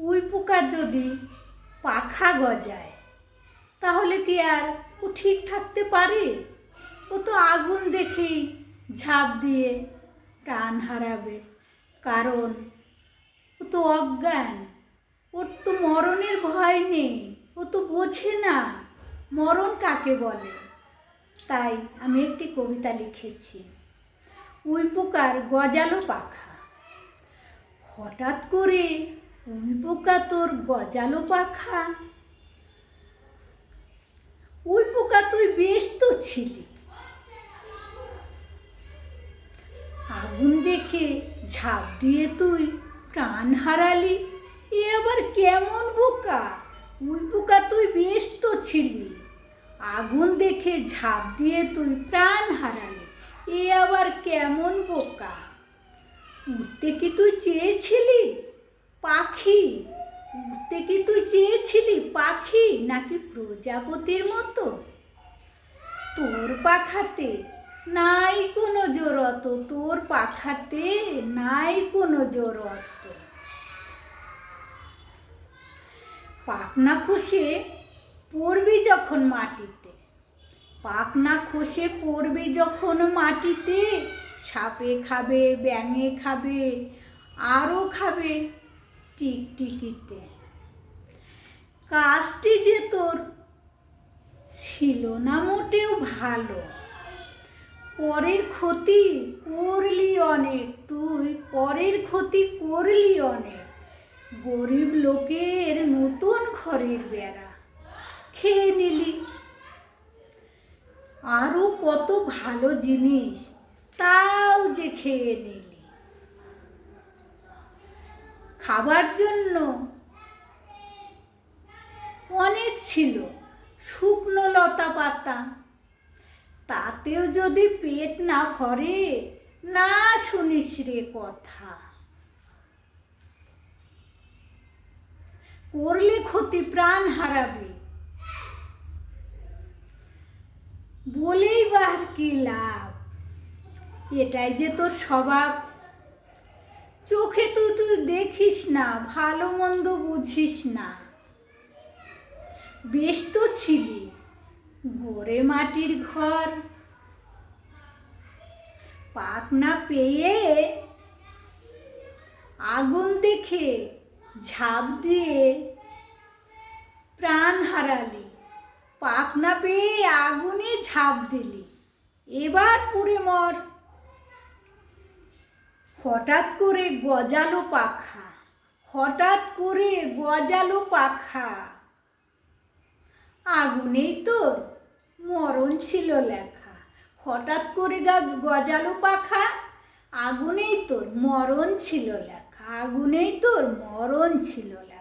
We পোকার যদি পাখা গজায় তাহলে কি আর ও ঠিক থাকতে পারে? ও তো আগুন দেখেই ঝাঁপ দিয়ে প্রাণ হারাবে, কারণ ও তো অজ্ঞান। ওর তো মরণের ভয় নেই, ও তো বোঝে না মরণ কাকে বলে। তাই আমি একটি কবিতা লিখেছি, উই পোকার গজালো পাখা। হঠাৎ করে উই পোকা তোর গজালো পাখা। উই পোকা তুই বেশ তো ছিলি, আগুন দেখে ঝাঁপ দিয়ে তুই প্রাণ হারালি। এ আবার কেমন বোকা? উই পোকা তুই বেশ তো ছিলি, আগুন দেখে ঝাঁপ দিয়ে তুই প্রাণ হারালি। এ আবার কেমন বোকা? উড়তে কি তুই চেয়েছিলি পাখি? উড়তে কি তুই চেয়েছিলি পাখি, নাকি প্রজাপতির মতো? তোর পাখাতে নাই কোনো জড়ত, তোর পাখাতে নাই কোনো জড়ত। পাখনা খসে পড়বি যখন মাটিতে, পাখনা খসে পড়বি যখন মাটিতে, সাপে খাবে, ব্যাঙে খাবে, আরও খাবে টিকটিকিতে। কাজটি যে তোর ছিল না মোটেও ভালো, পরের ক্ষতি করলি অনেক, তুই পরের ক্ষতি করলি অনেক। গরিব লোকের নতুন ঘরের বেড়া খেয়ে নিলি। আরও কত ভালো জিনিস তাও যে খেয়ে নিলি। খাবার জন্য অনেক ছিল শুকনো লতা পাতা, তাতেও যদি পেট না ভরে না শুনিস রে কথা। করলে ক্ষতি প্রাণ হারাবি, বলেই বা আর কি লাভ? এটাই যে তোর স্বভাব। চোখে তুই দেখিস না, ভালো মন্দ বুঝিস না। বেশ তো ছিলি গড়ে মাটির ঘর, পাখনা পেয়ে আগুন দেখে ঝাঁপ দিয়ে প্রাণ হারালি। পাখনা পেয়ে আগুনে ঝাঁপ দিলি, এবার পুড়ে মর। হঠাৎ করে গজালো পাখা, হঠাৎ করে গজালো পাখা। আগুনেই তোর মরণ ছিল লেখা। হঠাৎ করে গজালো পাখা, আগুনেই তোর মরণ ছিল লেখা, আগুনেই তোর মরণ ছিল লেখা।